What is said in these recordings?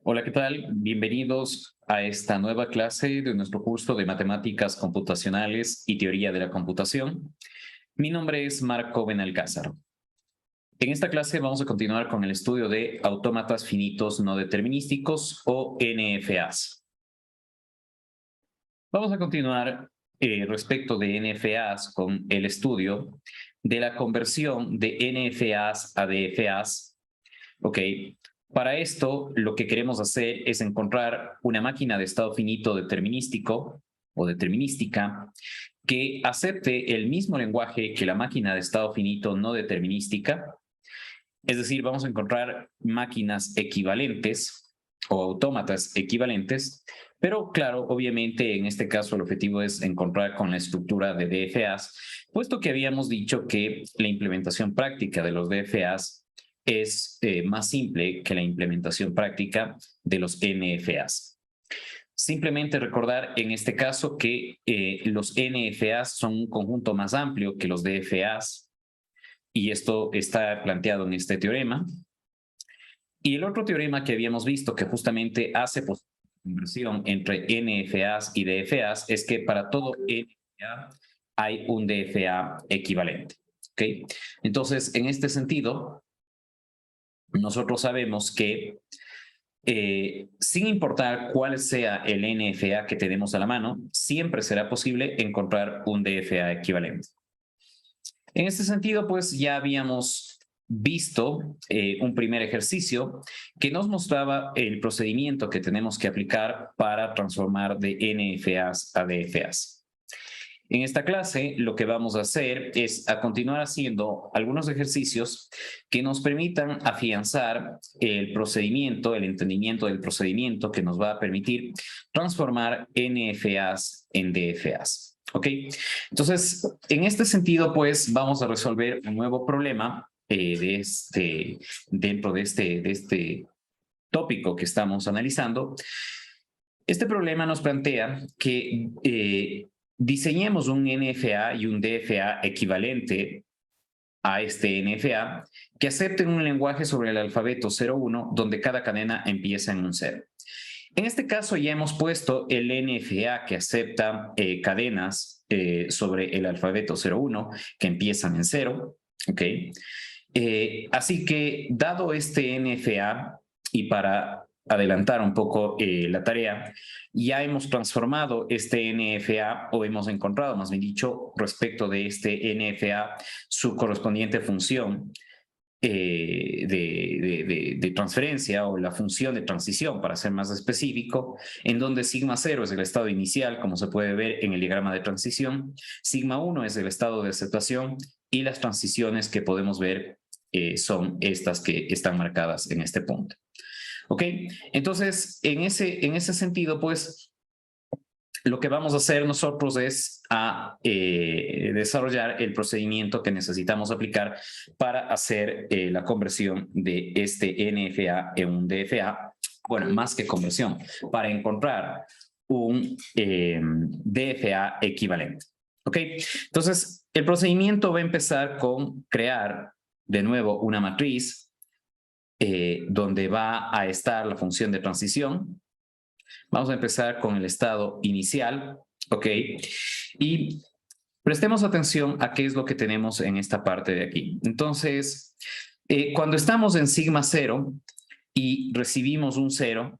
Hola, ¿qué tal? Bienvenidos a esta nueva clase de nuestro curso de Matemáticas Computacionales y Teoría de la Computación. Mi nombre es Marco Benalcázar. En esta clase vamos a continuar con el estudio de autómatas finitos no determinísticos o NFAs. Vamos a continuar respecto de NFAs con el estudio de la conversión de NFAs a DFAs. Ok. Para esto, lo que queremos hacer es encontrar una máquina de estado finito determinístico o determinística que acepte el mismo lenguaje que la máquina de estado finito no determinística. Es decir, vamos a encontrar máquinas equivalentes o autómatas equivalentes, pero claro, obviamente en este caso el objetivo es encontrar con la estructura de DFAs, puesto que habíamos dicho que la implementación práctica de los DFAs es más simple que la implementación práctica de los NFAs. Simplemente recordar en este caso que los NFAs son un conjunto más amplio que los DFAs, y esto está planteado en este teorema. Y el otro teorema que habíamos visto que justamente hace posible la conversión entre NFAs y DFAs es que para todo NFA hay un DFA equivalente. ¿Okay? Entonces, en este sentido, nosotros sabemos que sin importar cuál sea el NFA que tenemos a la mano, siempre será posible encontrar un DFA equivalente. En este sentido, pues ya habíamos visto un primer ejercicio que nos mostraba el procedimiento que tenemos que aplicar para transformar de NFAs a DFAs. En esta clase lo que vamos a hacer es a continuar haciendo algunos ejercicios que nos permitan afianzar el procedimiento, el entendimiento del procedimiento que nos va a permitir transformar NFAs en DFAs. ¿Ok? Entonces, en este sentido, pues vamos a resolver un nuevo problema dentro de este tópico que estamos analizando. Este problema nos plantea que diseñemos un NFA y un DFA equivalente a este NFA que acepten un lenguaje sobre el alfabeto 01 donde cada cadena empieza en un 0. En este caso ya hemos puesto el NFA que acepta cadenas sobre el alfabeto 01 que empiezan en 0. ¿Okay? Así que dado este NFA y para adelantar un poco la tarea, ya hemos transformado este NFA o hemos encontrado, más bien dicho, respecto de este NFA su correspondiente función de transferencia o la función de transición, para ser más específico, en donde sigma 0 es el estado inicial, como se puede ver en el diagrama de transición, sigma 1 es el estado de aceptación y las transiciones que podemos ver son estas que están marcadas en este punto. ¿Ok? Entonces, en ese sentido, pues, lo que vamos a hacer nosotros es desarrollar el procedimiento que necesitamos aplicar para hacer la conversión de este NFA en un DFA. Bueno, más que conversión, para encontrar un DFA equivalente. ¿Ok? Entonces, el procedimiento va a empezar con crear de nuevo una matriz donde va a estar la función de transición. Vamos a empezar con el estado inicial, ¿ok? Y prestemos atención a qué es lo que tenemos en esta parte de aquí. Entonces, cuando estamos en sigma 0 y recibimos un 0,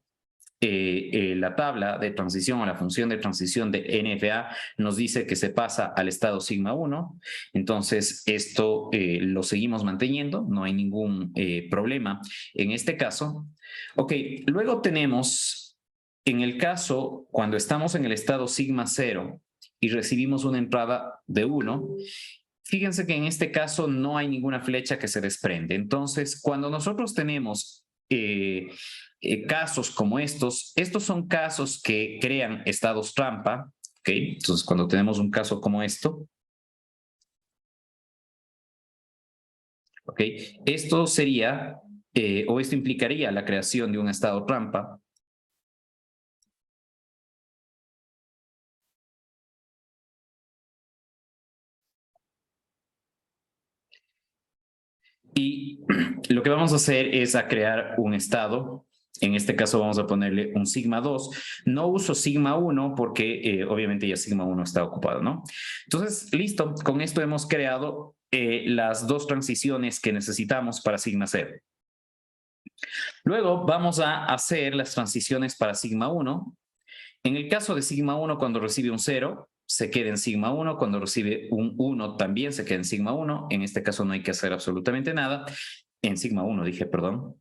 la tabla de transición o la función de transición de NFA nos dice que se pasa al estado sigma 1. Entonces, esto lo seguimos manteniendo, no hay ningún problema en este caso. Ok, luego tenemos... En el caso, cuando estamos en el estado sigma 0 y recibimos una entrada de 1, fíjense que en este caso no hay ninguna flecha que se desprende. Entonces, cuando nosotros tenemos casos como estos son casos que crean estados trampa, ¿ok? Entonces, cuando tenemos un caso como esto, ¿ok? Esto sería, o esto implicaría la creación de un estado trampa. Y lo que vamos a hacer es a crear un estado En este caso vamos a ponerle un sigma 2. No uso sigma 1 porque obviamente ya sigma 1 está ocupado, ¿no? Entonces, listo. Con esto hemos creado las dos transiciones que necesitamos para sigma 0. Luego vamos a hacer las transiciones para sigma 1. En el caso de sigma 1, cuando recibe un 0, se queda en sigma 1. Cuando recibe un 1, también se queda en sigma 1. En este caso no hay que hacer absolutamente nada. En sigma 1 dije, perdón.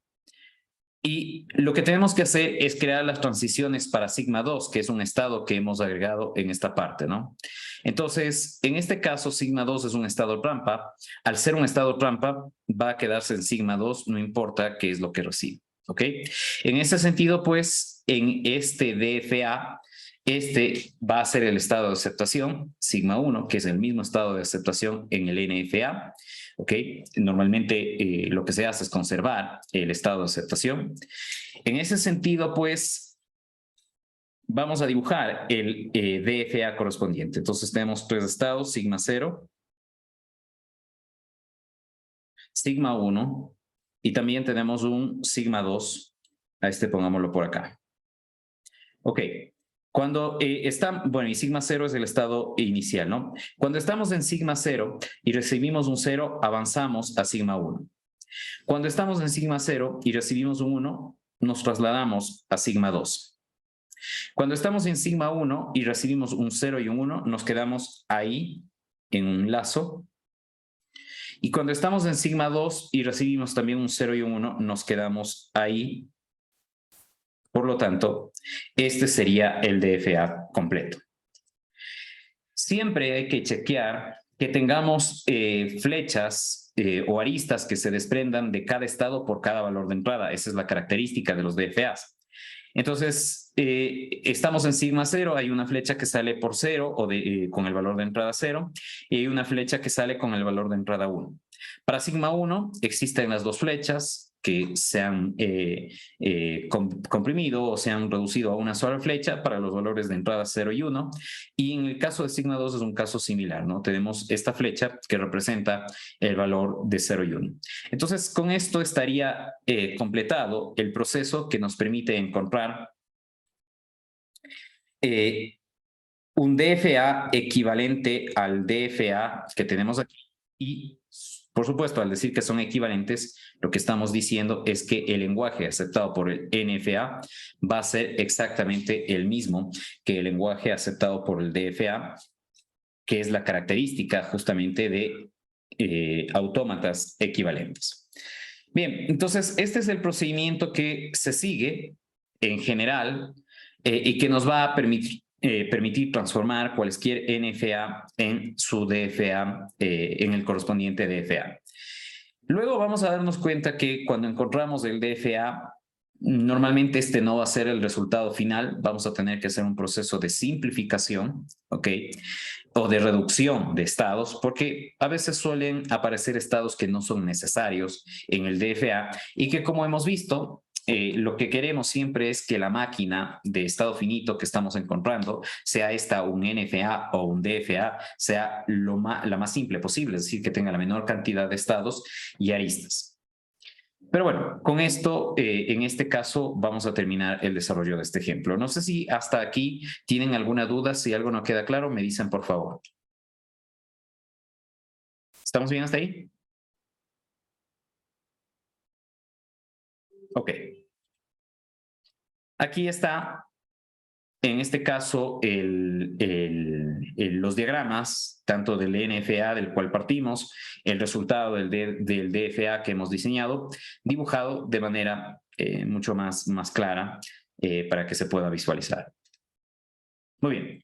Y lo que tenemos que hacer es crear las transiciones para sigma 2, que es un estado que hemos agregado en esta parte, ¿no? Entonces, en este caso, sigma 2 es un estado trampa. Al ser un estado trampa, va a quedarse en sigma 2, no importa qué es lo que recibe, ¿ok? En ese sentido, pues, en este DFA, este va a ser el estado de aceptación, sigma 1, que es el mismo estado de aceptación en el NFA. ¿Ok? Normalmente lo que se hace es conservar el estado de aceptación. En ese sentido, pues, vamos a dibujar el DFA correspondiente. Entonces tenemos tres estados, sigma 0, sigma 1, y también tenemos un sigma 2. A este pongámoslo por acá. Ok. Cuando bueno, y sigma 0 es el estado inicial, ¿no? Cuando estamos en sigma 0 y recibimos un 0, avanzamos a sigma 1. Cuando estamos en sigma 0 y recibimos un 1, nos trasladamos a sigma 2. Cuando estamos en sigma 1 y recibimos un 0 y un 1, nos quedamos ahí en un lazo. Y cuando estamos en sigma 2 y recibimos también un 0 y un 1, nos quedamos ahí. Por lo tanto, este sería el DFA completo. Siempre hay que chequear que tengamos flechas o aristas que se desprendan de cada estado por cada valor de entrada. Esa es la característica de los DFAs. Entonces, estamos en sigma 0, hay una flecha que sale por 0 o con el valor de entrada 0 y hay una flecha que sale con el valor de entrada 1. Para sigma 1 existen las dos flechas que se han comprimido o se han reducido a una sola flecha para los valores de entrada 0 y 1. Y en el caso de sigma 2 es un caso similar, ¿no? Tenemos esta flecha que representa el valor de 0 y 1. Entonces, con esto estaría completado el proceso que nos permite encontrar un DFA equivalente al DFA que tenemos aquí. Y, por supuesto, al decir que son equivalentes, lo que estamos diciendo es que el lenguaje aceptado por el NFA va a ser exactamente el mismo que el lenguaje aceptado por el DFA, que es la característica justamente de autómatas equivalentes. Bien, entonces este es el procedimiento que se sigue en general y que nos va a permitir transformar cualquier NFA en su DFA, en el correspondiente DFA. Luego vamos a darnos cuenta que cuando encontramos el DFA, normalmente este no va a ser el resultado final, vamos a tener que hacer un proceso de simplificación, ¿ok? O de reducción de estados, porque a veces suelen aparecer estados que no son necesarios en el DFA y que, como hemos visto, lo que queremos siempre es que la máquina de estado finito que estamos encontrando, sea esta un NFA o un DFA, sea la más simple posible, es decir, que tenga la menor cantidad de estados y aristas. Pero bueno, con esto, en este caso, vamos a terminar el desarrollo de este ejemplo. No sé si hasta aquí tienen alguna duda. Si algo no queda claro, me dicen por favor. ¿Estamos bien hasta ahí? Ok. Aquí está, en este caso, los diagramas, tanto del NFA del cual partimos, el resultado del DFA que hemos diseñado, dibujado de manera mucho más clara para que se pueda visualizar. Muy bien.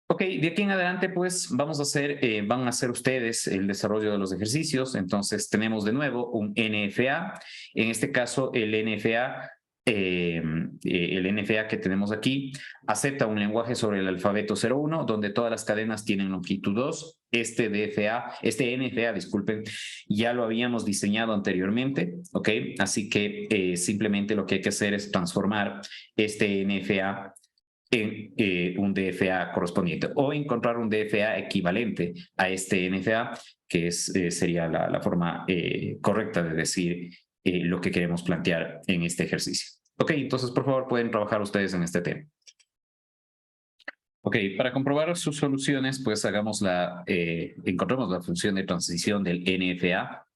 Ok, de aquí en adelante pues vamos a hacer, van a hacer ustedes el desarrollo de los ejercicios. Entonces tenemos de nuevo un NFA. En este caso el NFA que tenemos aquí acepta un lenguaje sobre el alfabeto 01 donde todas las cadenas tienen longitud 2. Este NFA, disculpen, ya lo habíamos diseñado anteriormente, ¿ok? Así que simplemente lo que hay que hacer es transformar este NFA en un DFA correspondiente o encontrar un DFA equivalente a este NFA, que sería la forma correcta de decir lo que queremos plantear en este ejercicio. Ok, entonces por favor pueden trabajar ustedes en este tema. Ok, para comprobar sus soluciones, pues encontremos la función de transición del NFA.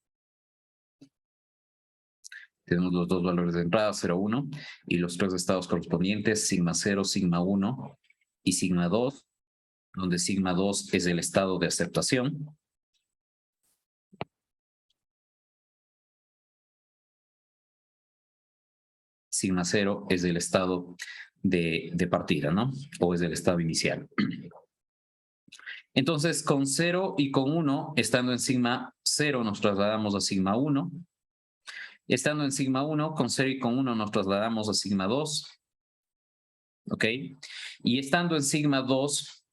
Tenemos los dos valores de entrada, 0, 1, y los tres estados correspondientes, sigma 0, sigma 1 y sigma 2, donde sigma 2 es el estado de aceptación. Sigma 0 es el estado de partida, ¿no? O es el estado inicial. Entonces, con 0 y con 1, estando en sigma 0, nos trasladamos a sigma 1. Estando en sigma 1, con 0 y con 1 nos trasladamos a sigma 2. ¿Ok? Y estando en sigma 2,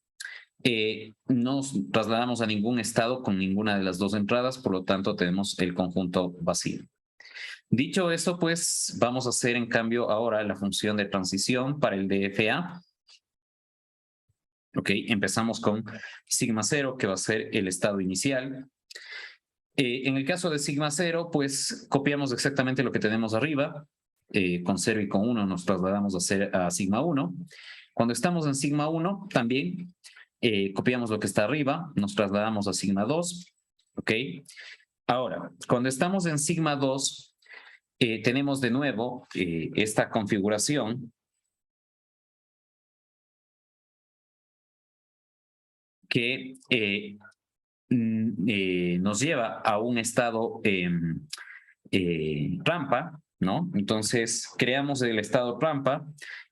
nos trasladamos a ningún estado con ninguna de las dos entradas, por lo tanto tenemos el conjunto vacío. Dicho esto, pues vamos a hacer en cambio ahora la función de transición para el DFA. Ok, empezamos con sigma 0, que va a ser el estado inicial. En el caso de sigma 0, pues copiamos exactamente lo que tenemos arriba. Con 0 y con 1 nos trasladamos a sigma 1. Cuando estamos en sigma 1, también copiamos lo que está arriba, nos trasladamos a sigma 2. ¿Ok? Ahora, cuando estamos en sigma 2, tenemos de nuevo esta configuración que nos lleva a un estado rampa, ¿no? Entonces, creamos el estado rampa.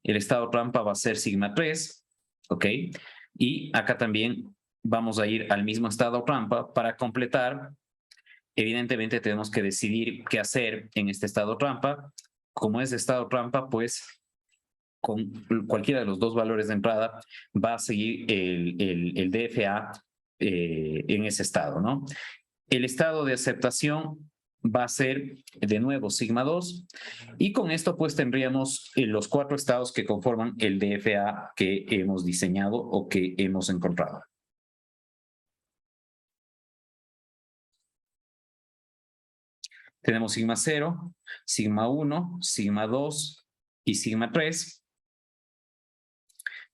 El estado rampa va a ser sigma 3, ¿ok? Y acá también vamos a ir al mismo estado rampa para completar. Evidentemente, tenemos que decidir qué hacer en este estado rampa. Como es estado rampa, pues con cualquiera de los dos valores de entrada va a seguir el DFA en ese estado, ¿no? El estado de aceptación va a ser de nuevo sigma 2 y con esto pues tendríamos los 4 estados que conforman el DFA que hemos diseñado o que hemos encontrado. Tenemos sigma 0, sigma 1, sigma 2 y sigma 3.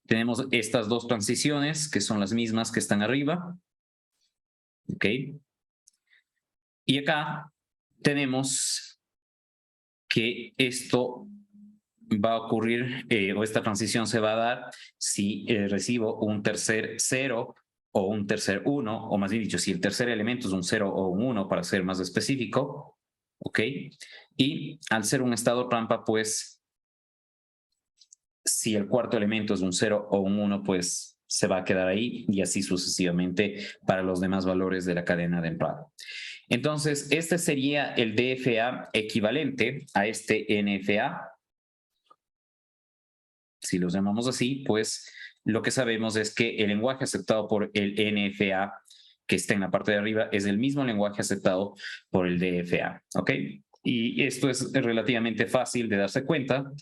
Tenemos estas dos transiciones que son las mismas que están arriba. ¿Ok? Y acá tenemos que esto va a ocurrir o esta transición se va a dar si recibo un tercer 0 o un tercer 1, o más bien dicho, si el tercer elemento es un 0 o un 1 para ser más específico. ¿Ok? Y al ser un estado rampa, pues si el cuarto elemento es un 0 o un 1, pues se va a quedar ahí y así sucesivamente para los demás valores de la cadena de entrada. Entonces, este sería el DFA equivalente a este NFA. Si los llamamos así, pues lo que sabemos es que el lenguaje aceptado por el NFA que está en la parte de arriba es el mismo lenguaje aceptado por el DFA, ¿ok? Y esto es relativamente fácil de darse cuenta,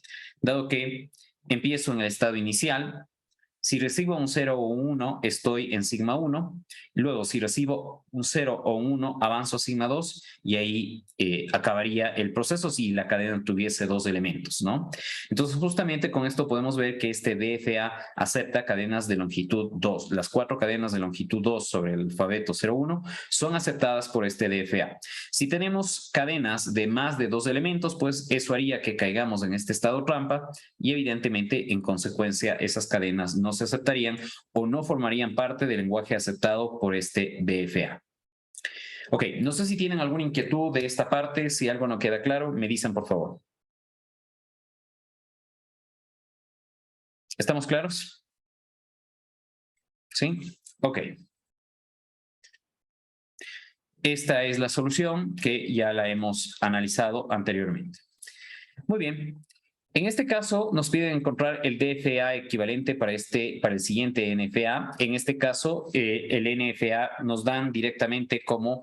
dado que empiezo en el estado inicial. Si recibo un 0 o un 1, estoy en sigma 1. Luego, si recibo un 0 o un 1, avanzo a sigma 2 y ahí acabaría el proceso si la cadena tuviese dos elementos, ¿no? Entonces, justamente con esto podemos ver que este DFA acepta cadenas de longitud 2. Las 4 cadenas de longitud 2 sobre el alfabeto 01 son aceptadas por este DFA. Si tenemos cadenas de más de 2 elementos, pues eso haría que caigamos en este estado rampa y evidentemente, en consecuencia, esas cadenas no se aceptarían o no formarían parte del lenguaje aceptado por este DFA. Ok, no sé si tienen alguna inquietud de esta parte, si algo no queda claro, me dicen por favor. ¿Estamos claros? ¿Sí? Ok. Esta es la solución que ya la hemos analizado anteriormente. Muy bien. En este caso, nos piden encontrar el DFA equivalente para el siguiente NFA. En este caso, el NFA nos dan directamente como,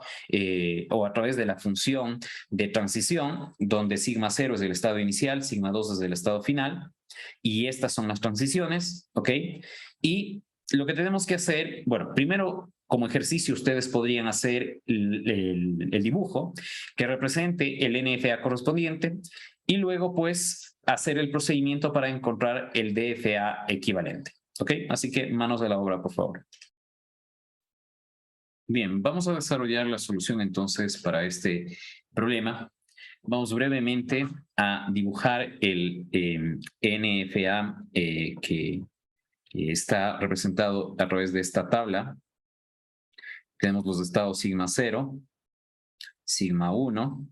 o a través de la función de transición, donde sigma 0 es el estado inicial, sigma 2 es el estado final, y estas son las transiciones, ¿ok? Y lo que tenemos que hacer, bueno, primero, como ejercicio, ustedes podrían hacer el dibujo que represente el NFA correspondiente y luego pues hacer el procedimiento para encontrar el DFA equivalente. ¿Ok? Así que manos de la obra, por favor. Bien, vamos a desarrollar la solución entonces para este problema. Vamos brevemente a dibujar el NFA que está representado a través de esta tabla. Tenemos los estados sigma 0, sigma 1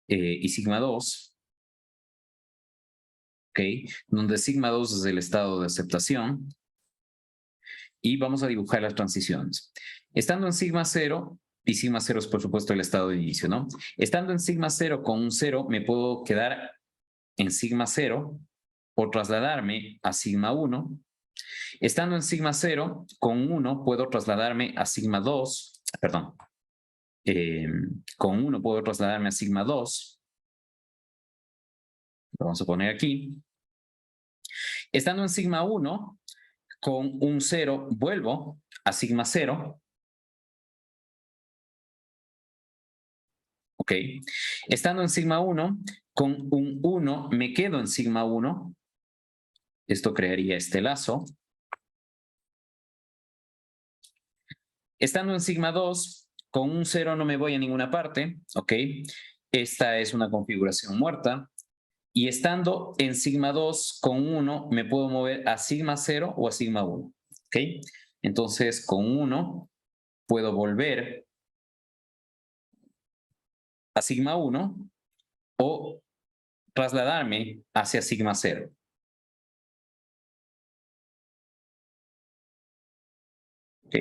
y sigma 2. ¿Ok? Donde sigma 2 es el estado de aceptación. Y vamos a dibujar las transiciones. Estando en sigma 0, y sigma 0 es por supuesto el estado de inicio, ¿no? Estando en sigma 0 con un 0, me puedo quedar en sigma 0 o trasladarme a sigma 1. Estando en sigma 0 con 1, puedo trasladarme a sigma 2, perdón. Con 1 puedo trasladarme a sigma 2. Lo vamos a poner aquí. Estando en sigma 1, con un 0 vuelvo a sigma 0. ¿Ok? Estando en sigma 1, con un 1 me quedo en sigma 1. Esto crearía este lazo. Estando en sigma 2, con un 0 no me voy a ninguna parte. ¿Ok? Esta es una configuración muerta. Y estando en sigma 2 con 1, me puedo mover a sigma 0 o a sigma 1. ¿Ok? Entonces, con 1 puedo volver a sigma 1 o trasladarme hacia sigma 0. ¿Ok?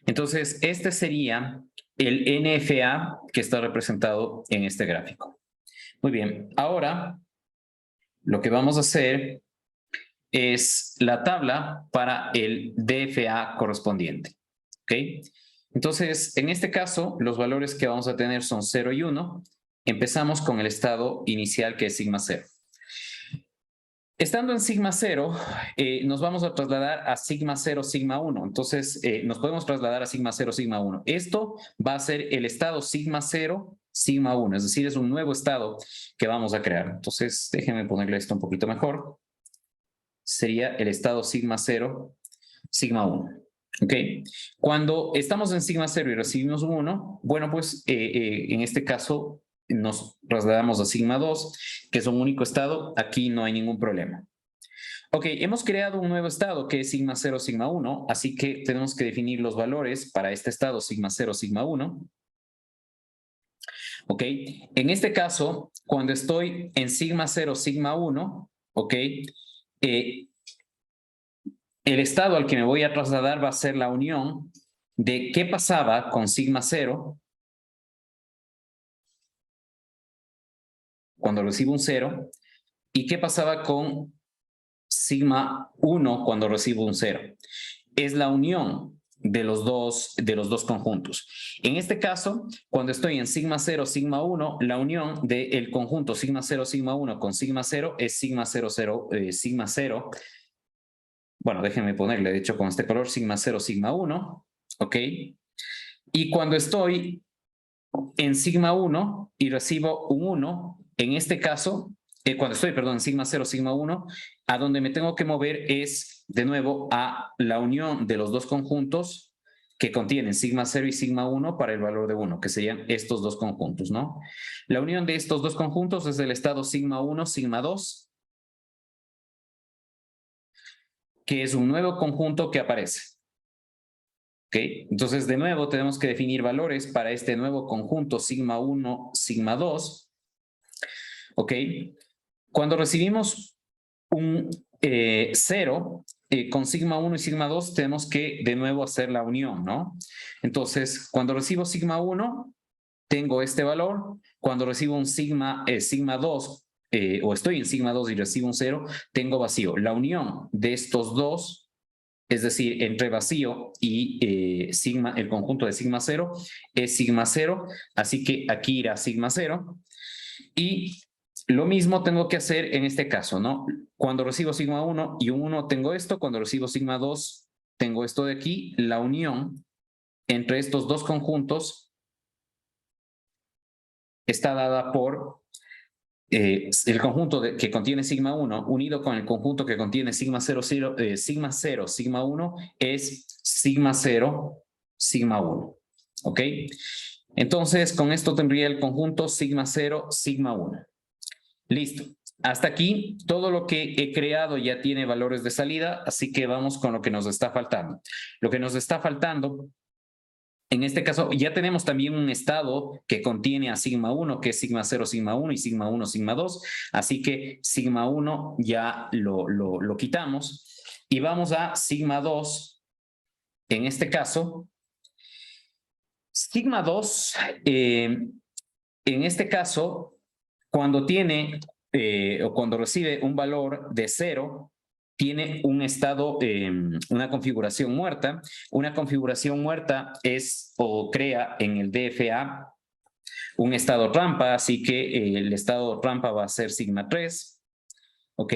Entonces, este sería el NFA que está representado en este gráfico. Muy bien, ahora lo que vamos a hacer es la tabla para el DFA correspondiente. ¿Ok? Entonces, en este caso, los valores que vamos a tener son 0 y 1. Empezamos con el estado inicial que es sigma 0. Estando en sigma 0, nos vamos a trasladar a sigma 0, sigma 1. Entonces, nos podemos trasladar a sigma 0, sigma 1. Esto va a ser el estado sigma 0, sigma 1. Es decir, es un nuevo estado que vamos a crear. Entonces, déjenme ponerle esto un poquito mejor. Sería el estado sigma 0, sigma 1. ¿Ok? Cuando estamos en sigma 0 y recibimos un 1, bueno, pues en este caso nos trasladamos a sigma 2, que es un único estado. Aquí no hay ningún problema. Ok, hemos creado un nuevo estado que es sigma 0, sigma 1, así que tenemos que definir los valores para este estado sigma 0, sigma 1. Ok, en este caso, cuando estoy en sigma 0, sigma 1, ok, el estado al que me voy a trasladar va a ser la unión de qué pasaba con sigma 0 cuando recibo un 0 y qué pasaba con sigma 1 cuando recibo un 0. Es la unión de los dos conjuntos. En este caso, cuando estoy en sigma 0, sigma 1, la unión del conjunto sigma 0, sigma 1 con sigma 0 es sigma 0, 0, sigma 0. Bueno, déjenme ponerle, de hecho, con este color, sigma 0, sigma 1, ¿ok? Y cuando estoy en sigma 1 y recibo un 1, en este caso, cuando estoy, perdón, en sigma 0, sigma 1, a donde me tengo que mover es, de nuevo, a la unión de los dos conjuntos que contienen sigma 0 y sigma 1 para el valor de 1, que serían estos dos conjuntos, ¿no? La unión de estos dos conjuntos es el estado sigma 1, sigma 2, que es un nuevo conjunto que aparece. ¿Ok? Entonces, de nuevo, tenemos que definir valores para este nuevo conjunto sigma 1, sigma 2. ¿Ok? Cuando recibimos un 0, con sigma 1 y sigma 2 tenemos que de nuevo hacer la unión, ¿no? Entonces, cuando recibo sigma 1, tengo este valor. Cuando recibo un sigma 2, o estoy en sigma 2 y recibo un 0, tengo vacío. La unión de estos dos, es decir, entre vacío y sigma, el conjunto de sigma 0, es sigma 0, así que aquí irá sigma 0. Y lo mismo tengo que hacer en este caso, ¿no? Cuando recibo sigma 1 y un 1 tengo esto, cuando recibo sigma 2 tengo esto de aquí, la unión entre estos dos conjuntos está dada por el conjunto que contiene sigma 1 unido con el conjunto que contiene sigma 0, sigma 0, sigma 1 es sigma 0, sigma 1. ¿Ok? Entonces, con esto tendría el conjunto sigma 0, sigma 1. Listo. Hasta aquí, todo lo que he creado ya tiene valores de salida, así que vamos con lo que nos está faltando. Lo que nos está faltando, en este caso, ya tenemos también un estado que contiene a sigma 1, que es sigma 0, sigma 1 y sigma 1, sigma 2. Así que sigma 1 ya lo quitamos y vamos a sigma 2. En este caso, sigma 2, en este caso, cuando tiene o cuando recibe un valor de 0, tiene un estado, una configuración muerta. Una configuración muerta es o crea en el DFA un estado trampa, así que el estado trampa va a ser sigma 3. ¿Ok?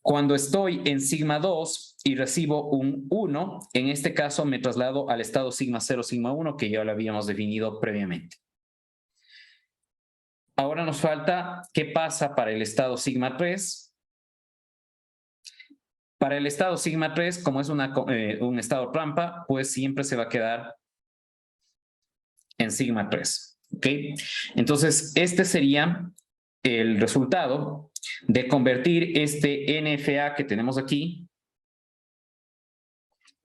Cuando estoy en sigma 2 y recibo un 1, en este caso me traslado al estado sigma 0, sigma 1, que ya lo habíamos definido previamente. Ahora nos falta qué pasa para el estado sigma 3. Para el estado sigma 3, como es un estado trampa, pues siempre se va a quedar en sigma 3. ¿Ok? Entonces, este sería el resultado de convertir este NFA que tenemos aquí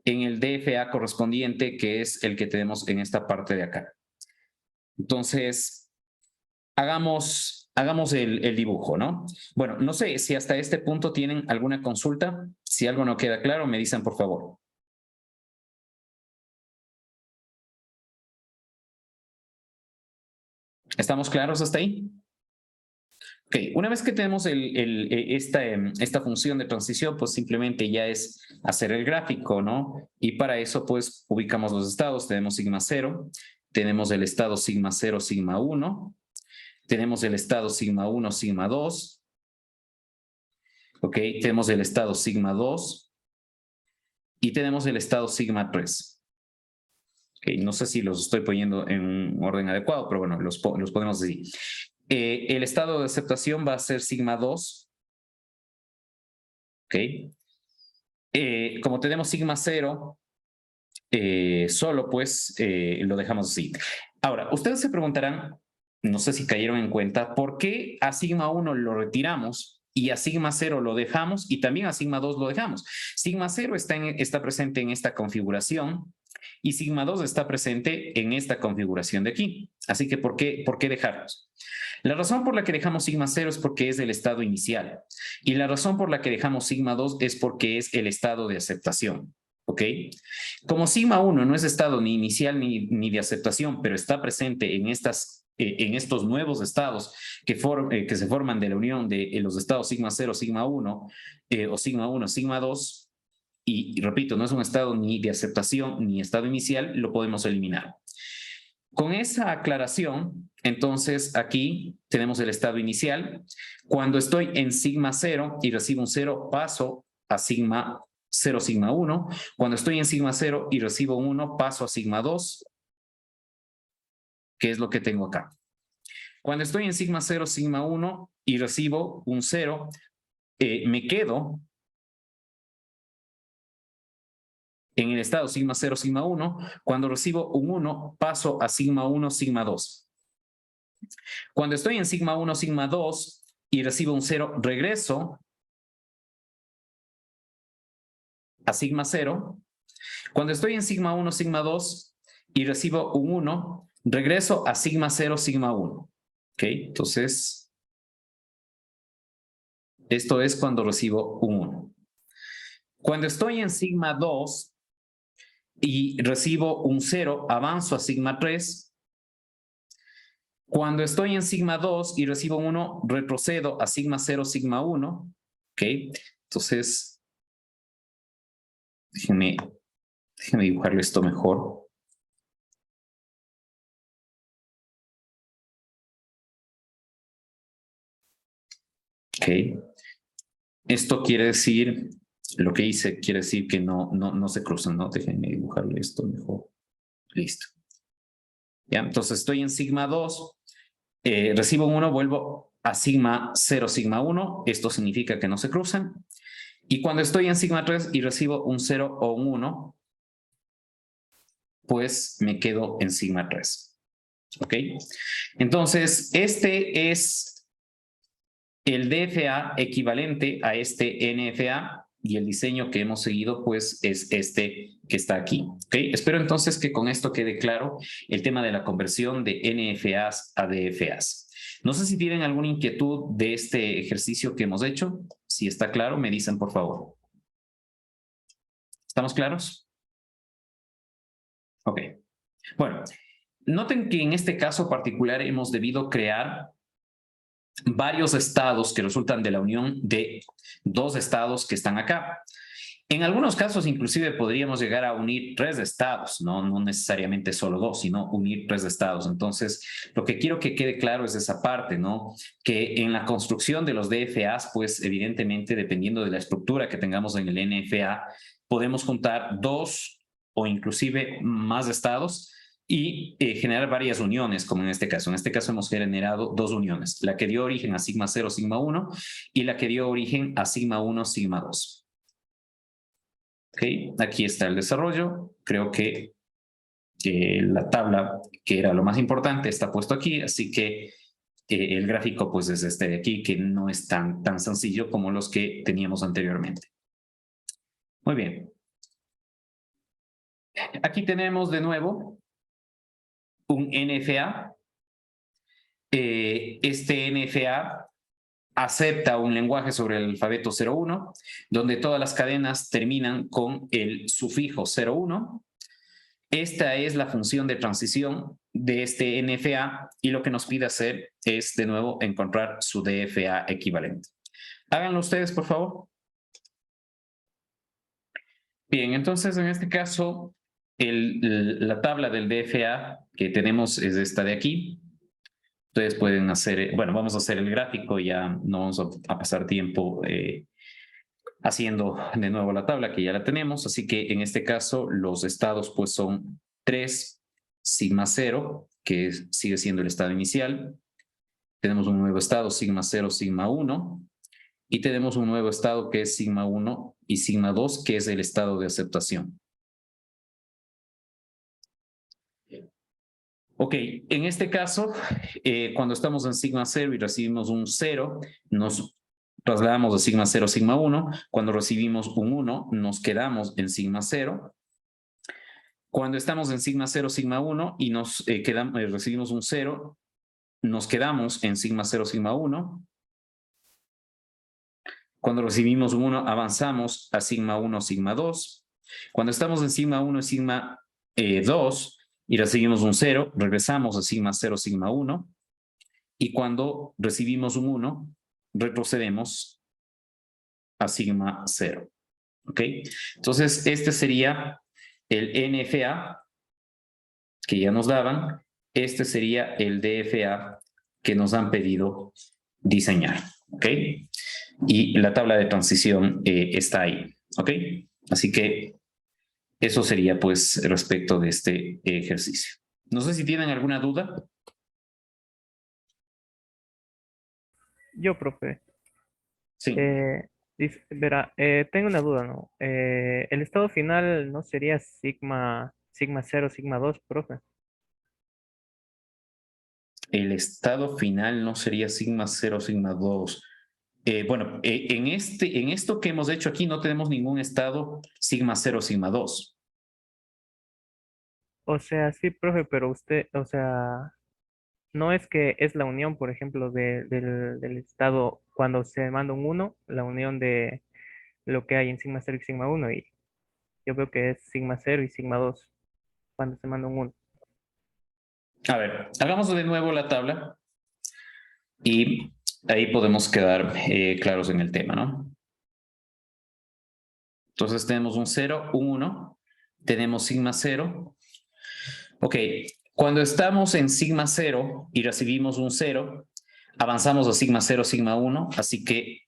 en el DFA correspondiente, que es el que tenemos en esta parte de acá. Entonces, hagamos el dibujo, ¿no? Bueno, no sé si hasta este punto tienen alguna consulta. Si algo no queda claro, me dicen por favor. ¿Estamos claros hasta ahí? Ok, una vez que tenemos esta función de transición, pues simplemente ya es hacer el gráfico, ¿no? Y para eso, pues, ubicamos los estados. Tenemos sigma 0, tenemos el estado sigma 0, sigma 1, tenemos el estado sigma 1, sigma 2, ¿ok? Tenemos el estado sigma 2 y tenemos el estado sigma 3. Okay, no sé si los estoy poniendo en un orden adecuado, pero bueno, los ponemos así. El estado de aceptación va a ser sigma 2. ¿Ok? Como tenemos sigma 0, solo pues lo dejamos así. Ahora, ustedes se preguntarán, no sé si cayeron en cuenta, ¿por qué a sigma 1 lo retiramos y a sigma 0 lo dejamos y también a sigma 2 lo dejamos? Sigma 0 está presente en esta configuración y sigma 2 está presente en esta configuración de aquí. Así que, ¿por qué dejarlos? La razón por la que dejamos sigma 0 es porque es el estado inicial y la razón por la que dejamos sigma 2 es porque es el estado de aceptación. ¿Ok? Como sigma 1 no es estado ni inicial ni de aceptación, pero está presente en estos nuevos estados que se forman de la unión de los estados sigma 0, sigma 1 o sigma 1, sigma 2, y repito, no es un estado ni de aceptación ni estado inicial, lo podemos eliminar. Con esa aclaración, entonces aquí tenemos el estado inicial. Cuando estoy en sigma 0 y recibo un 0, paso a sigma 0, sigma 1. Cuando estoy en sigma 0 y recibo un 1, paso a sigma 2, que es lo que tengo acá. Cuando estoy en sigma 0, sigma 1 y recibo un 0, me quedo en el estado sigma 0, sigma 1. Cuando recibo un 1, paso a sigma 1, sigma 2. Cuando estoy en sigma 1, sigma 2 y recibo un 0, regreso a sigma 0. Cuando estoy en sigma 1, sigma 2 y recibo un 1, regreso a sigma 0, sigma 1. ¿Ok? Entonces, esto es cuando recibo un 1. Cuando estoy en sigma 2 y recibo un 0, avanzo a sigma 3. Cuando estoy en sigma 2 y recibo un 1, retrocedo a sigma 0, sigma 1. ¿Ok? Entonces, déjenme dibujarle esto mejor. ¿Ok? Esto quiere decir, lo que hice quiere decir que no se cruzan, ¿no? Déjenme dibujarle esto mejor. Listo. ¿Ya? Entonces estoy en sigma 2 recibo un 1, vuelvo a sigma 0, sigma 1. Esto significa que no se cruzan. Y cuando estoy en sigma 3 y recibo un 0 o un 1, pues me quedo en sigma 3. ¿Ok? Entonces, este es el DFA equivalente a este NFA, y el diseño que hemos seguido pues es este que está aquí. ¿Ok? Espero entonces que con esto quede claro el tema de la conversión de NFAs a DFAs. No sé si tienen alguna inquietud de este ejercicio que hemos hecho. Si está claro, me dicen por favor. ¿Estamos claros? Ok. Bueno, noten que en este caso particular hemos debido crear varios estados que resultan de la unión de dos estados que están acá. En algunos casos, inclusive, podríamos llegar a unir 3 estados, no necesariamente solo 2, sino unir 3 estados. Entonces, lo que quiero que quede claro es esa parte, ¿no? Que en la construcción de los DFAs, pues, evidentemente, dependiendo de la estructura que tengamos en el NFA, podemos juntar 2 o inclusive más estados y generar varias uniones, como en este caso. En este caso hemos generado 2 uniones, la que dio origen a sigma 0, sigma 1 y la que dio origen a sigma 1, sigma 2. Okay. Aquí está el desarrollo. Creo que la tabla, que era lo más importante, está puesto aquí, así que el gráfico pues es este de aquí, que no es tan sencillo como los que teníamos anteriormente. Muy bien. Aquí tenemos de nuevo un NFA. Este NFA acepta un lenguaje sobre el alfabeto 01, donde todas las cadenas terminan con el sufijo 01. Esta es la función de transición de este NFA y lo que nos pide hacer es, de nuevo, encontrar su DFA equivalente. Háganlo ustedes, por favor. Bien, entonces en este caso, la tabla del DFA que tenemos es esta de aquí. Ustedes pueden hacer, bueno, vamos a hacer el gráfico, ya no vamos a pasar tiempo haciendo de nuevo la tabla que ya la tenemos, así que en este caso los estados pues son 3, sigma 0, que sigue siendo el estado inicial. Tenemos un nuevo estado, sigma 0, sigma 1, y tenemos un nuevo estado que es sigma 1 y sigma 2, que es el estado de aceptación. Ok, en este caso, cuando estamos en sigma 0 y recibimos un 0, nos trasladamos de sigma 0 a sigma 1. Cuando recibimos un 1, nos quedamos en sigma 0. Cuando estamos en sigma 0, sigma 1 y recibimos un 0, nos quedamos en sigma 0, sigma 1. Cuando recibimos un 1, avanzamos a sigma 1, sigma 2. Cuando estamos en sigma 1 y sigma 2 y recibimos un 0, regresamos a sigma 0, sigma 1. Y cuando recibimos un 1, retrocedemos a sigma 0. ¿Ok? Entonces, este sería el NFA que ya nos daban. Este sería el DFA que nos han pedido diseñar. ¿Ok? Y la tabla de transición está ahí. ¿Ok? Así que eso sería pues respecto de este ejercicio. No sé si tienen alguna duda. Yo, profe, Sí. verá, tengo una duda, ¿no? El estado final no sería sigma 0, sigma 2, profe. El estado final no sería sigma 0, sigma 2. Bueno, en esto que hemos hecho aquí no tenemos ningún estado sigma 0, sigma 2. O sea, sí, profe, pero usted, o sea, no es que es la unión, por ejemplo, del estado cuando se manda un uno, la unión de lo que hay en sigma 0 y sigma 1, y yo veo que es sigma 0 y sigma 2 cuando se manda un uno. A ver, hagamos de nuevo la tabla y ahí podemos quedar claros en el tema, ¿no? Entonces tenemos un 0, un 1, tenemos sigma 0. Ok, cuando estamos en sigma 0 y recibimos un 0, avanzamos a sigma 0, sigma 1, así que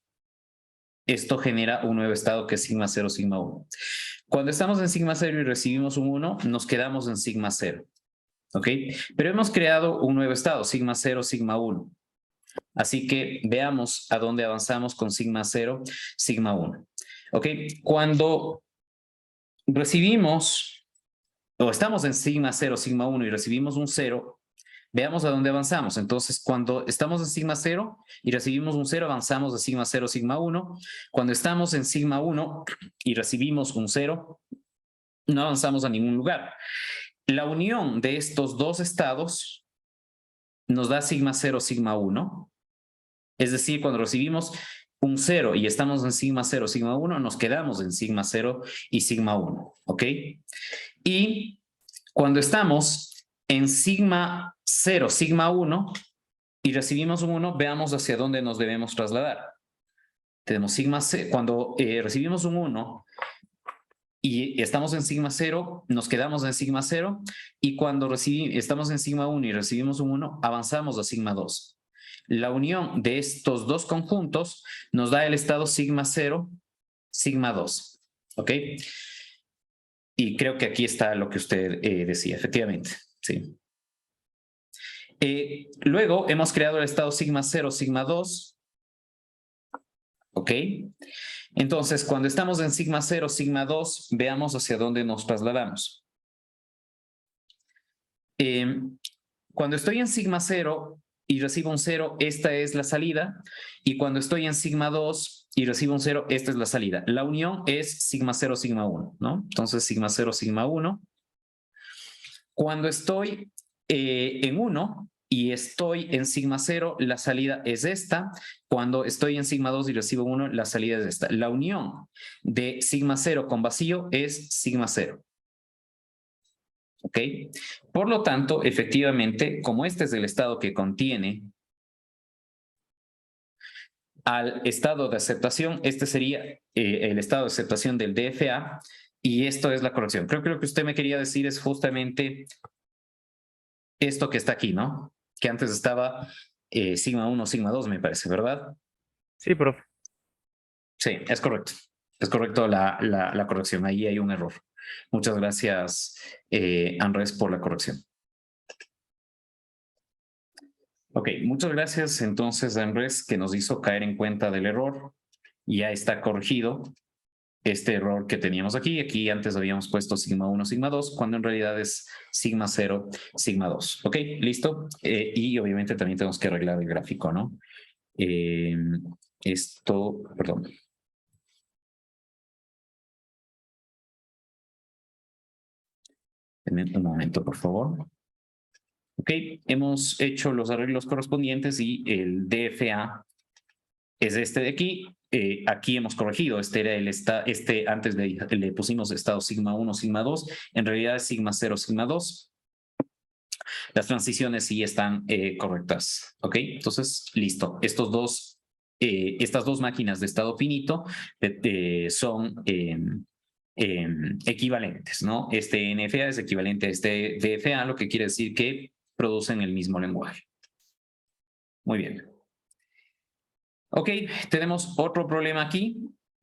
esto genera un nuevo estado que es sigma 0, sigma 1. Cuando estamos en sigma 0 y recibimos un 1, nos quedamos en sigma 0. ¿ok? Pero hemos creado un nuevo estado, sigma 0, sigma 1. Así que veamos a dónde avanzamos con sigma 0, sigma 1. ¿Ok? Cuando recibimos, o estamos en sigma 0, sigma 1 y recibimos un 0, veamos a dónde avanzamos. Entonces, cuando estamos en sigma 0 y recibimos un 0, avanzamos de sigma 0, sigma 1. Cuando estamos en sigma 1 y recibimos un 0, no avanzamos a ningún lugar. La unión de estos dos estados nos da sigma 0, sigma 1. Es decir, cuando recibimos un 0 y estamos en sigma 0, sigma 1, nos quedamos en sigma 0 y sigma 1, ¿ok? Y cuando estamos en sigma 0, sigma 1 y recibimos un 1, veamos hacia dónde nos debemos trasladar. Tenemos sigma 0, cuando recibimos un 1 y estamos en sigma 0, nos quedamos en sigma 0, y cuando estamos en sigma 1 y recibimos un 1, avanzamos a sigma 2. La unión de estos dos conjuntos nos da el estado sigma 0, sigma 2. ¿Ok? Y creo que aquí está lo que usted decía, efectivamente. Sí. Luego hemos creado el estado sigma 0, sigma 2. ¿Ok? Entonces, cuando estamos en sigma 0, sigma 2, veamos hacia dónde nos trasladamos. Cuando estoy en sigma 0 y recibo un 0, esta es la salida. Y cuando estoy en sigma 2 y recibo un 0, esta es la salida. La unión es sigma 0, sigma 1, ¿no? Entonces, sigma 0, sigma 1. Cuando estoy en 1 y estoy en sigma 0, la salida es esta. Cuando estoy en sigma 2 y recibo 1, la salida es esta. La unión de sigma 0 con vacío es sigma 0. ¿Ok? Por lo tanto, efectivamente, como este es el estado que contiene al estado de aceptación, este sería el estado de aceptación del DFA, y esto es la corrección. Creo que lo que usted me quería decir es justamente esto que está aquí, ¿no? Que antes estaba sigma 1, sigma 2, me parece, ¿verdad? Sí, profe. Sí, es correcto. Es correcto la corrección. Ahí hay un error. Muchas gracias, Andrés, por la corrección. Ok, muchas gracias entonces, Andrés, que nos hizo caer en cuenta del error. Ya está corregido este error que teníamos aquí. Aquí antes habíamos puesto sigma 1, sigma 2, cuando en realidad es sigma 0, sigma 2. Ok, listo. Y obviamente también tenemos que arreglar el gráfico, ¿no? Perdón. Denme un momento, por favor. Ok, hemos hecho los arreglos correspondientes y el DFA es este de aquí. Aquí hemos corregido, este era antes le pusimos estado sigma 1, sigma 2, en realidad es sigma 0, sigma 2. Las transiciones sí están correctas, ¿ok? Entonces, listo. Estas dos máquinas de estado finito son equivalentes, ¿no? Este NFA es equivalente a este DFA, lo que quiere decir que producen el mismo lenguaje. Muy bien. Ok, tenemos otro problema aquí.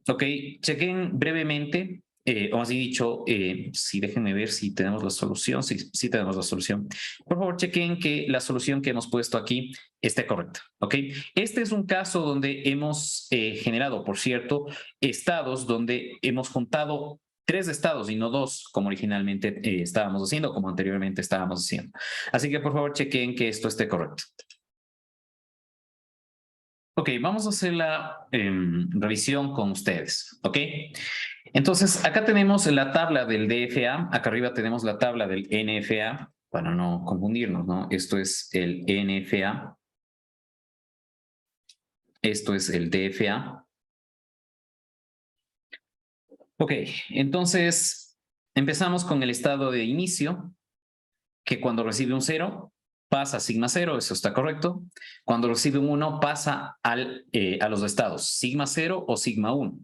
Ok, chequen brevemente, o así dicho, sí, déjenme ver si tenemos la solución. Sí tenemos la solución. Por favor, chequen que la solución que hemos puesto aquí esté correcta. Ok, este es un caso donde hemos generado, por cierto, estados donde hemos juntado 3 estados y no 2, como originalmente estábamos haciendo, como anteriormente estábamos haciendo. Así que, por favor, chequen que esto esté correcto. Ok, vamos a hacer la revisión con ustedes, ¿ok? Entonces, acá tenemos la tabla del DFA, acá arriba tenemos la tabla del NFA, para no confundirnos, ¿no? Esto es el NFA, esto es el DFA. Ok, entonces empezamos con el estado de inicio, que cuando recibe un 0 pasa a sigma 0, eso está correcto. Cuando recibe un 1 pasa a los estados sigma 0 o sigma 1.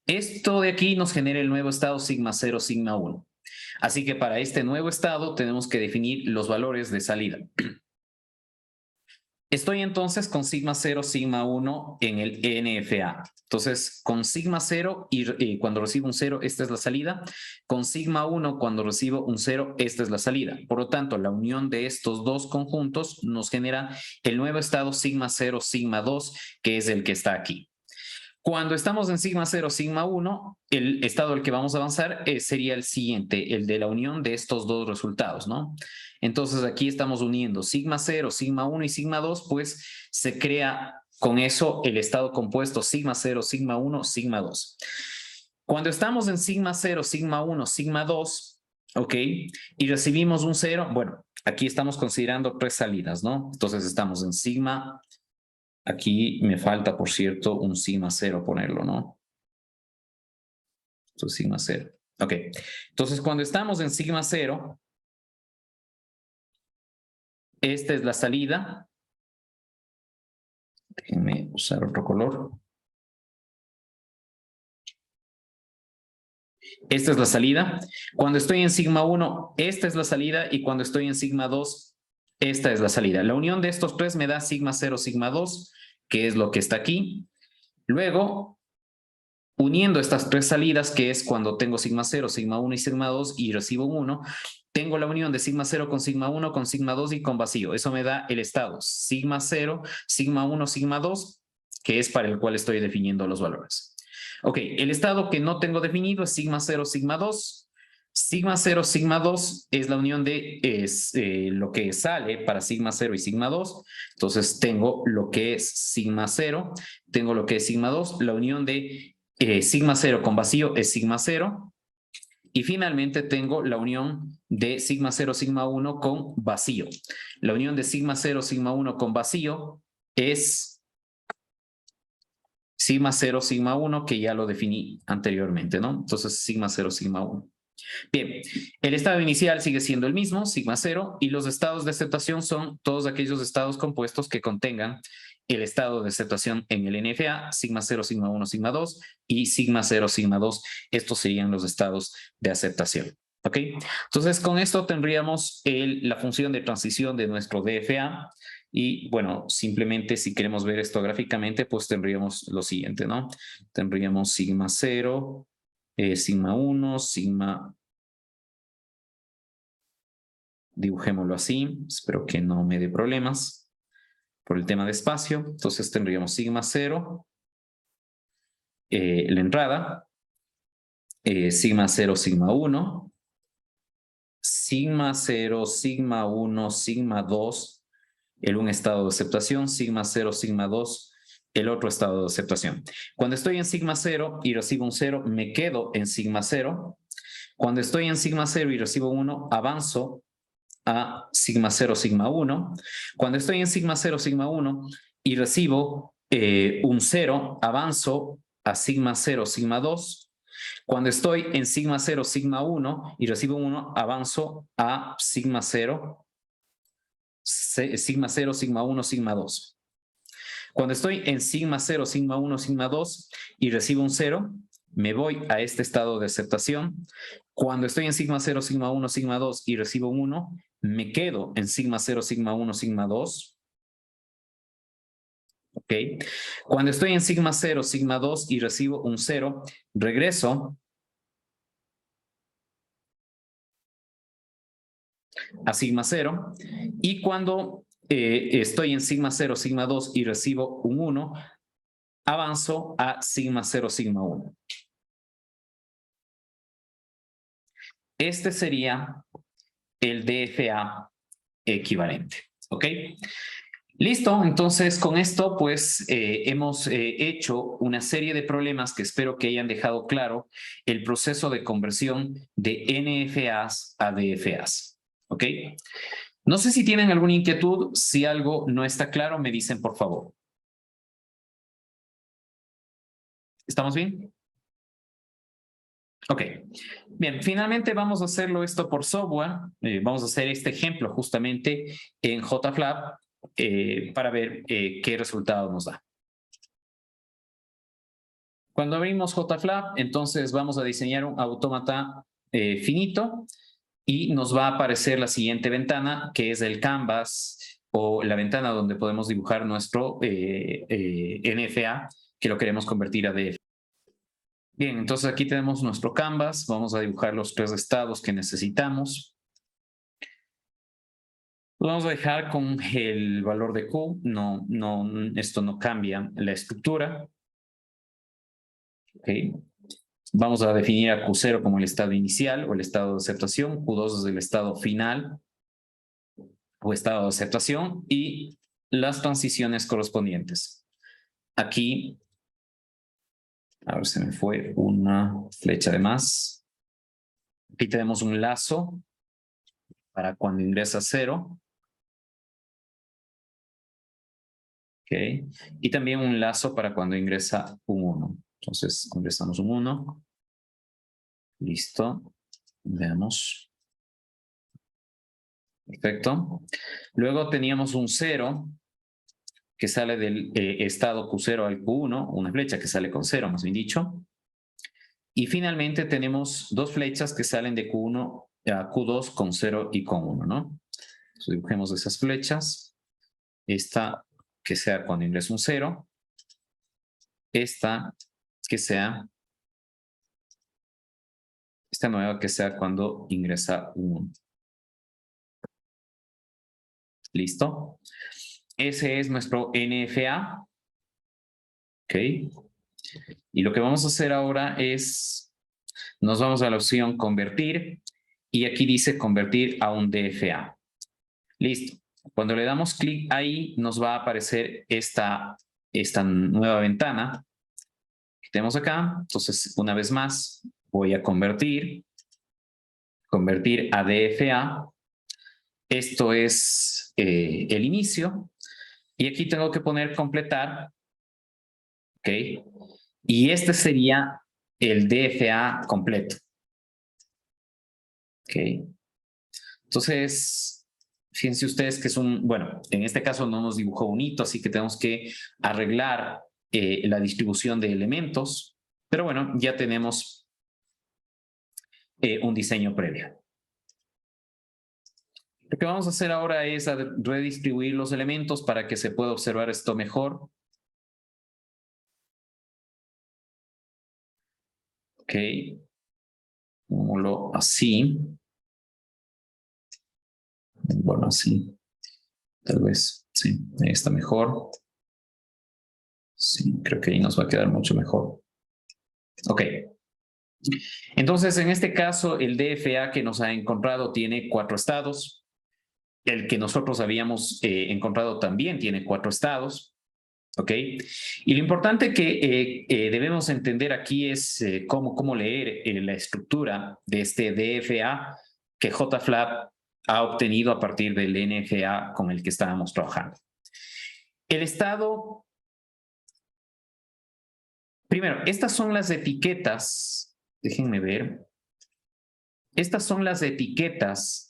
Esto de aquí nos genera el nuevo estado sigma 0, sigma 1. Así que para este nuevo estado tenemos que definir los valores de salida. Estoy entonces con sigma 0, sigma 1 en el NFA. Entonces, con sigma 0 y cuando recibo un 0, esta es la salida. Con sigma 1, cuando recibo un 0, esta es la salida. Por lo tanto, la unión de estos dos conjuntos nos genera el nuevo estado sigma 0, sigma 2, que es el que está aquí. Cuando estamos en sigma 0, sigma 1, el estado al que vamos a avanzar sería el siguiente, el de la unión de estos dos resultados, ¿no? Entonces aquí estamos uniendo sigma 0, sigma 1 y sigma 2, pues se crea con eso el estado compuesto sigma 0, sigma 1, sigma 2. Cuando estamos en sigma 0, sigma 1, sigma 2, ¿ok? Y recibimos un 0, bueno, aquí estamos considerando tres salidas, ¿no? Entonces estamos en sigma. Aquí me falta, por cierto, un sigma 0 ponerlo, ¿no? Esto es sigma 0. Ok. Entonces, cuando estamos en sigma 0, esta es la salida. Déjenme usar otro color. Esta es la salida. Cuando estoy en sigma 1, esta es la salida. Y cuando estoy en sigma 2, esta es la salida. La unión de estos tres me da sigma 0, sigma 2, que es lo que está aquí. Luego, uniendo estas tres salidas, que es cuando tengo sigma 0, sigma 1 y sigma 2 y recibo un 1, tengo la unión de sigma 0 con sigma 1, con sigma 2 y con vacío. Eso me da el estado sigma 0, sigma 1, sigma 2, que es para el cual estoy definiendo los valores. Ok, el estado que no tengo definido es sigma 0, sigma 2. Sigma 0, sigma 2 es la unión de lo que sale para sigma 0 y sigma 2. Entonces tengo lo que es sigma 0, tengo lo que es sigma 2, la unión de sigma 0 con vacío es sigma 0. Y finalmente tengo la unión de sigma 0, sigma 1 con vacío. La unión de sigma 0, sigma 1 con vacío es sigma 0, sigma 1, que ya lo definí anteriormente, ¿no? Entonces, sigma 0, sigma 1. Bien, el estado inicial sigue siendo el mismo, sigma 0, y los estados de aceptación son todos aquellos estados compuestos que contengan el estado de aceptación en el NFA, sigma 0, sigma 1, sigma 2, y sigma 0, sigma 2. Estos serían los estados de aceptación. ¿Ok? Entonces, con esto tendríamos la función de transición de nuestro DFA. Y bueno, simplemente si queremos ver esto gráficamente, pues tendríamos lo siguiente, ¿no? Tendríamos sigma 0, sigma 1, sigma, dibujémoslo así, espero que no me dé problemas por el tema de espacio. Entonces tendríamos sigma 0, la entrada, sigma 0, sigma 1, sigma 0, sigma 1, sigma 2, un estado de aceptación, sigma 0, sigma 2, el otro estado de aceptación. Cuando estoy en sigma 0 y recibo un 0, me quedo en sigma 0. Cuando estoy en sigma 0 y recibo 1, avanzo a sigma 0, sigma 1. Cuando estoy en sigma 0, sigma 1 y recibo un 0, avanzo a sigma 0, sigma 2. Cuando estoy en sigma 0, sigma 1 y recibo 1, avanzo a sigma 0, sigma 0, sigma 1, sigma 2. Cuando estoy en sigma 0, sigma 1, sigma 2 y recibo un 0, me voy a este estado de aceptación. Cuando estoy en sigma 0, sigma 1, sigma 2 y recibo un 1, me quedo en sigma 0, sigma 1, sigma 2. ¿Ok? Cuando estoy en sigma 0, sigma 2 y recibo un 0, regreso a sigma 0. Y cuando estoy en sigma 0, sigma 2 y recibo un 1, avanzo a sigma 0, sigma 1. Este sería el DFA equivalente. ¿Ok? Listo, entonces con esto pues hemos hecho una serie de problemas que espero que hayan dejado claro el proceso de conversión de NFAs a DFAs. ¿Ok? No sé si tienen alguna inquietud, si algo no está claro me dicen por favor. ¿Estamos bien? Ok, bien, finalmente vamos a hacerlo esto por software. Vamos a hacer este ejemplo justamente en JFlap para ver qué resultado nos da. Cuando abrimos JFlap, entonces vamos a diseñar un autómata finito y nos va a aparecer la siguiente ventana, que es el canvas o la ventana donde podemos dibujar nuestro NFA, que lo queremos convertir a DF. Bien, entonces aquí tenemos nuestro canvas. Vamos a dibujar los 3 estados que necesitamos. Lo vamos a dejar con el valor de Q. Esto no cambia la estructura. Okay. Vamos a definir a Q0 como el estado inicial o el estado de aceptación. Q2 es el estado final o estado de aceptación y las transiciones correspondientes. Aquí, a ver, se me fue una flecha de más. Aquí tenemos un lazo para cuando ingresa 0. Okay. Y también un lazo para cuando ingresa un 1. Entonces, ingresamos un 1. Listo. Veamos. Perfecto. Luego teníamos un 0 que sale del estado Q0 al Q1, una flecha que sale con 0, más bien dicho. Y finalmente tenemos 2 flechas que salen de Q1 a Q2 con 0 y con 1, ¿no? Entonces dibujemos esas flechas. Esta que sea cuando ingresa un 0. Esta que sea, esta nueva que sea cuando ingresa un 1. ¿Listo? Ese es nuestro NFA. Ok. Y lo que vamos a hacer ahora es, nos vamos a la opción convertir y aquí dice convertir a un DFA. Listo. Cuando le damos clic ahí nos va a aparecer esta nueva ventana que tenemos acá. Entonces, una vez más, voy a convertir a DFA. Esto es el inicio. Y aquí tengo que poner completar. ¿Ok? Y este sería el DFA completo. ¿Ok? Entonces, fíjense ustedes que es bueno, en este caso no nos dibujó un hito, así que tenemos que arreglar la distribución de elementos. Pero bueno, ya tenemos un diseño previo. Lo que vamos a hacer ahora es redistribuir los elementos para que se pueda observar esto mejor. Ok. Pongámoslo así. Bueno, así. Tal vez, sí, ahí está mejor. Sí, creo que ahí nos va a quedar mucho mejor. Ok. Entonces, en este caso, el DFA que nos ha encontrado tiene 4 estados. El que nosotros habíamos encontrado también tiene 4 estados. ¿Ok? Y lo importante que debemos entender aquí es cómo leer la estructura de este DFA que JFlap ha obtenido a partir del NFA con el que estábamos trabajando. El estado... Primero, estas son las etiquetas. Déjenme ver. Estas son las etiquetas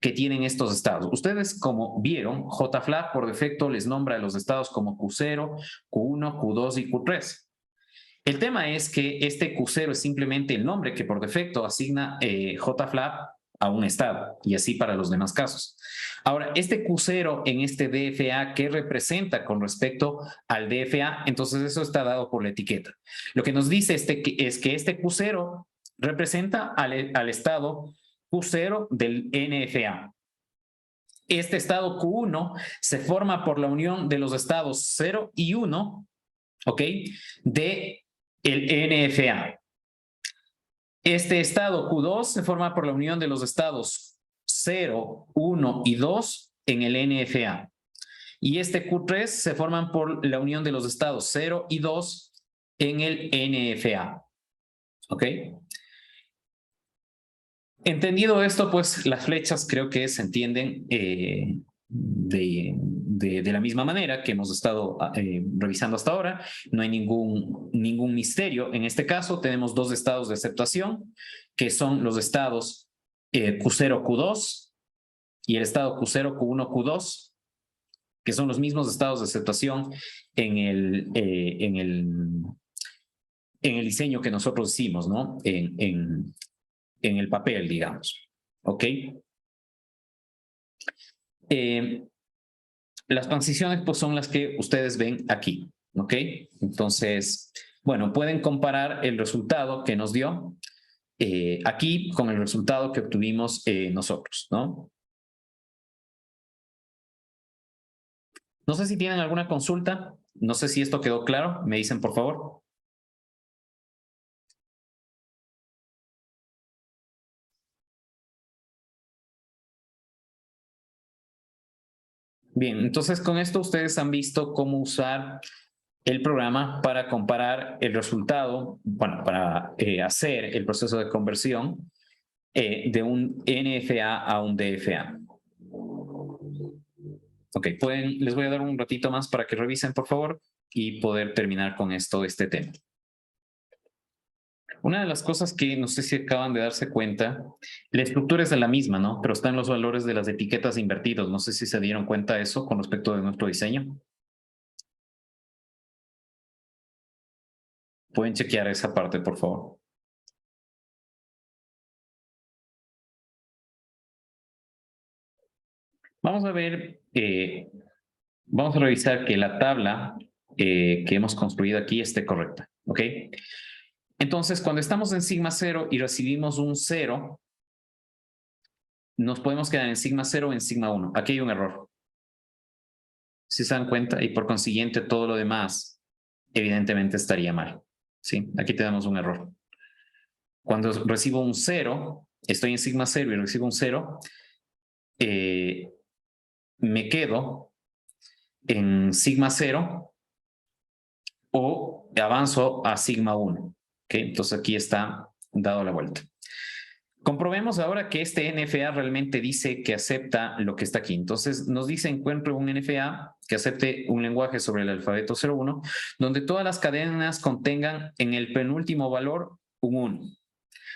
que tienen estos estados. Ustedes, como vieron, JFlap por defecto les nombra a los estados como Q0, Q1, Q2 y Q3. El tema es que este Q0 es simplemente el nombre que por defecto asigna JFlap a un estado, y así para los demás casos. Ahora, este Q0 en este DFA, ¿qué representa con respecto al DFA? Entonces eso está dado por la etiqueta. Lo que nos dice es que este Q0 representa al estado Q0 del NFA. Este estado Q1 se forma por la unión de los estados 0 y 1, ¿ok? De el NFA. Este estado Q2 se forma por la unión de los estados 0, 1 y 2 en el NFA. Y este Q3 se forman por la unión de los estados 0 y 2 en el NFA. ¿Ok? Entendido esto, pues las flechas creo que se entienden de la misma manera que hemos estado revisando hasta ahora. No hay ningún misterio. En este caso tenemos 2 estados de aceptación, que son los estados Q0, Q2 y el estado Q0, Q1, Q2, que son los mismos estados de aceptación en el diseño que nosotros hicimos, ¿no? En el papel, digamos. ¿Ok? Las transiciones pues son las que ustedes ven aquí, ¿ok? Entonces, bueno, pueden comparar el resultado que nos dio aquí con el resultado que obtuvimos nosotros, ¿no? No sé si tienen alguna consulta, no sé si esto quedó claro, me dicen por favor. Bien, entonces con esto ustedes han visto cómo usar el programa para comparar el resultado, bueno, para hacer el proceso de conversión de un NFA a un DFA. Ok, les voy a dar un ratito más para que revisen, por favor, y poder terminar con este tema. Una de las cosas que no sé si acaban de darse cuenta, la estructura es la misma, ¿no? Pero están los valores de las etiquetas invertidos. No sé si se dieron cuenta de eso con respecto de nuestro diseño. Pueden chequear esa parte, por favor. Vamos a ver, vamos a revisar que la tabla que hemos construido aquí esté correcta, ¿ok? Entonces, cuando estamos en sigma 0 y recibimos un 0, nos podemos quedar en sigma 0 o en sigma 1. Aquí hay un error. Si se dan cuenta, y por consiguiente todo lo demás evidentemente estaría mal. ¿Sí? Aquí tenemos un error. Cuando recibo un 0, estoy en sigma 0 y recibo un 0, me quedo en sigma 0 o avanzo a sigma 1. ¿Okay? Entonces aquí está dado la vuelta. Comprobemos ahora que este NFA realmente dice que acepta lo que está aquí. Entonces nos dice encuentro un NFA que acepte un lenguaje sobre el alfabeto 01, donde todas las cadenas contengan en el penúltimo valor un 1.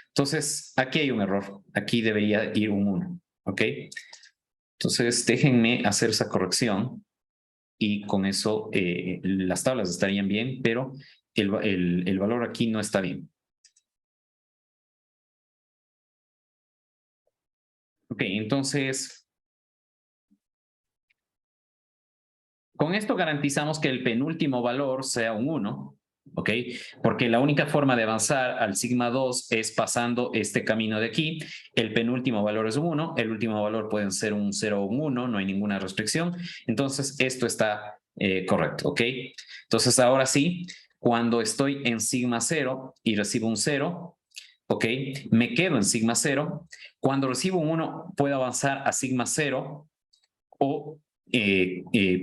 Entonces aquí hay un error. Aquí debería ir un 1. ¿Ok? Entonces déjenme hacer esa corrección y con eso las tablas estarían bien, pero el valor aquí no está bien. Ok, entonces, con esto garantizamos que el penúltimo valor sea un 1, ¿ok? Porque la única forma de avanzar al sigma 2 es pasando este camino de aquí. El penúltimo valor es un 1, el último valor puede ser un 0 o un 1, no hay ninguna restricción. Entonces, esto está correcto, ¿ok? Entonces, ahora sí, cuando estoy en sigma 0 y recibo un 0, ¿ok? Me quedo en sigma 0. Cuando recibo un 1, puedo avanzar a sigma 0 o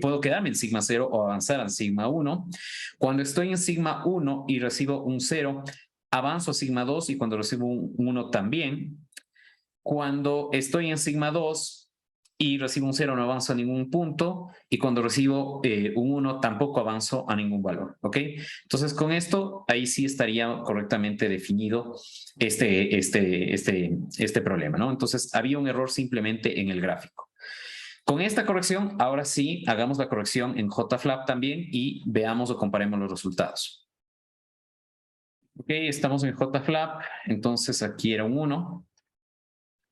puedo quedarme en sigma 0 o avanzar al sigma 1. Cuando estoy en sigma 1 y recibo un 0, avanzo a sigma 2 y cuando recibo un 1 también. Cuando estoy en sigma 2 y recibo un 0 no avanzo a ningún punto y cuando recibo un 1 tampoco avanzo a ningún valor, ¿ok? Entonces con esto ahí sí estaría correctamente definido este problema, ¿no? Entonces había un error simplemente en el gráfico. Con esta corrección, ahora sí, hagamos la corrección en JFlap también y veamos o comparemos los resultados. Ok, estamos en JFlap, entonces aquí era un 1,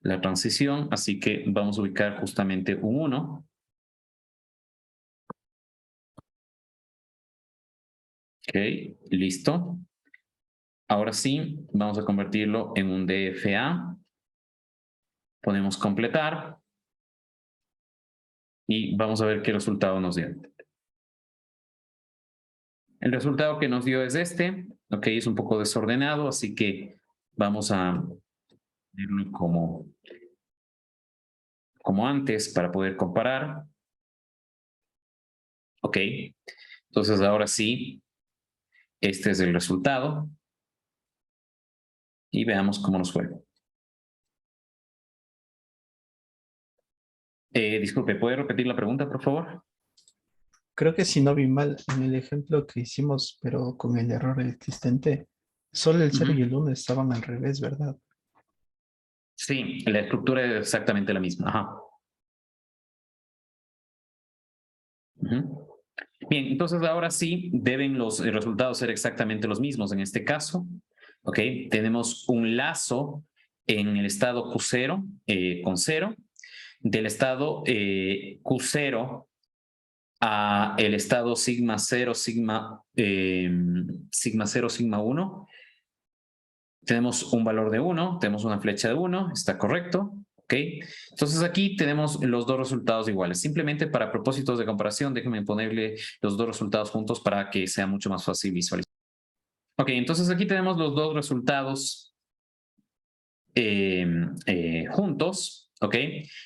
la transición, así que vamos a ubicar justamente un 1. Ok, listo. Ahora sí, vamos a convertirlo en un DFA. Ponemos completar y vamos a ver qué resultado nos dio. El resultado que nos dio es este. Ok, es un poco desordenado, así que vamos a verlo como antes para poder comparar. Ok, entonces ahora sí, este es el resultado y veamos cómo nos fue. Disculpe, ¿puede repetir la pregunta, por favor? Creo que si no vi mal en el ejemplo que hicimos, pero con el error existente, solo el 0 y el 1 estaban al revés, ¿verdad? Sí, la estructura es exactamente la misma. Ajá. Bien, entonces ahora sí deben los resultados ser exactamente los mismos en este caso. Ok, tenemos un lazo en el estado Q0 con 0, del estado Q0 a el estado sigma 0, sigma 0, sigma 1. Tenemos un valor de 1, tenemos una flecha de 1, está correcto. ¿Ok? Entonces aquí tenemos los dos resultados iguales. Simplemente para propósitos de comparación, déjenme ponerle los dos resultados juntos para que sea mucho más fácil visualizar. Ok, entonces aquí tenemos los dos resultados juntos, ¿ok?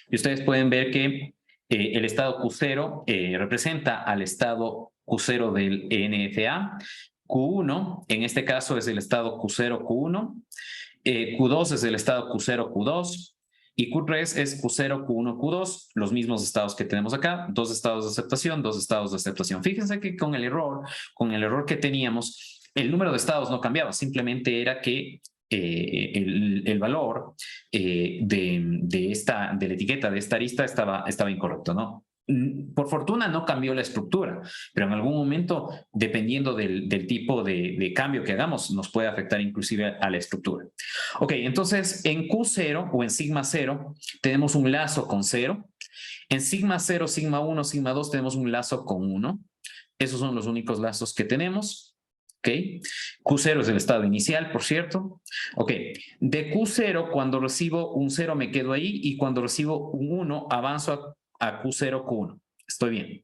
Y ustedes pueden ver que el estado Q0 representa al estado Q0 del NFA. Q1, en este caso, es el estado Q0, Q1. Q2 es el estado Q0, Q2. Y Q3 es Q0, Q1, Q2, los mismos estados que tenemos acá, dos estados de aceptación, dos estados de aceptación. Fíjense que con el error que teníamos, el número de estados no cambiaba, simplemente era que el valor de la etiqueta de esta arista estaba incorrecto, ¿no? Por fortuna no cambió la estructura, pero en algún momento, dependiendo del tipo de cambio que hagamos, nos puede afectar inclusive a la estructura. Ok, entonces en Q0 o en sigma 0 tenemos un lazo con 0. En sigma 0, sigma 1, sigma 2 tenemos un lazo con 1. Esos son los únicos lazos que tenemos. ¿Ok? Q0 es el estado inicial, por cierto. Ok, de Q0, cuando recibo un 0 me quedo ahí y cuando recibo un 1 avanzo a Q0, Q1. Estoy bien.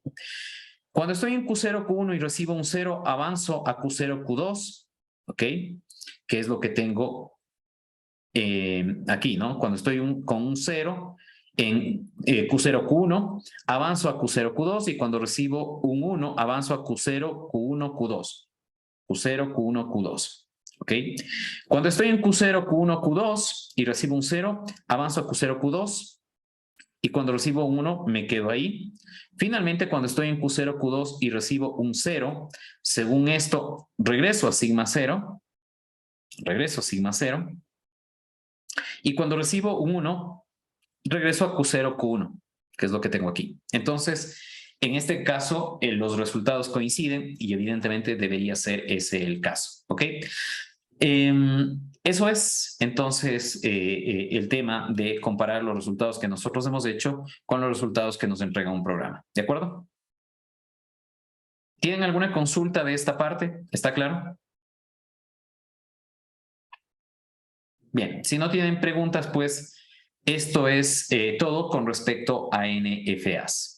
Cuando estoy en Q0, Q1 y recibo un 0, avanzo a Q0, Q2. ¿Ok? Que es lo que tengo aquí, ¿no? Cuando estoy con un 0 en Q0, Q1, avanzo a Q0, Q2 y cuando recibo un 1, avanzo a Q0, Q1, Q2. Q0, Q1, Q2. ¿Ok? Cuando estoy en Q0, Q1, Q2 y recibo un 0, avanzo a Q0, Q2 y cuando recibo un 1 me quedo ahí. Finalmente, cuando estoy en Q0, Q2 y recibo un 0, según esto, regreso a sigma 0. Regreso a sigma 0. Y cuando recibo un 1, regreso a Q0, Q1, que es lo que tengo aquí. Entonces, en este caso, los resultados coinciden y evidentemente debería ser ese el caso. ¿Ok? Eso es entonces el tema de comparar los resultados que nosotros hemos hecho con los resultados que nos entrega un programa. ¿De acuerdo? ¿Tienen alguna consulta de esta parte? ¿Está claro? Bien, si no tienen preguntas, pues esto es todo con respecto a NFAs.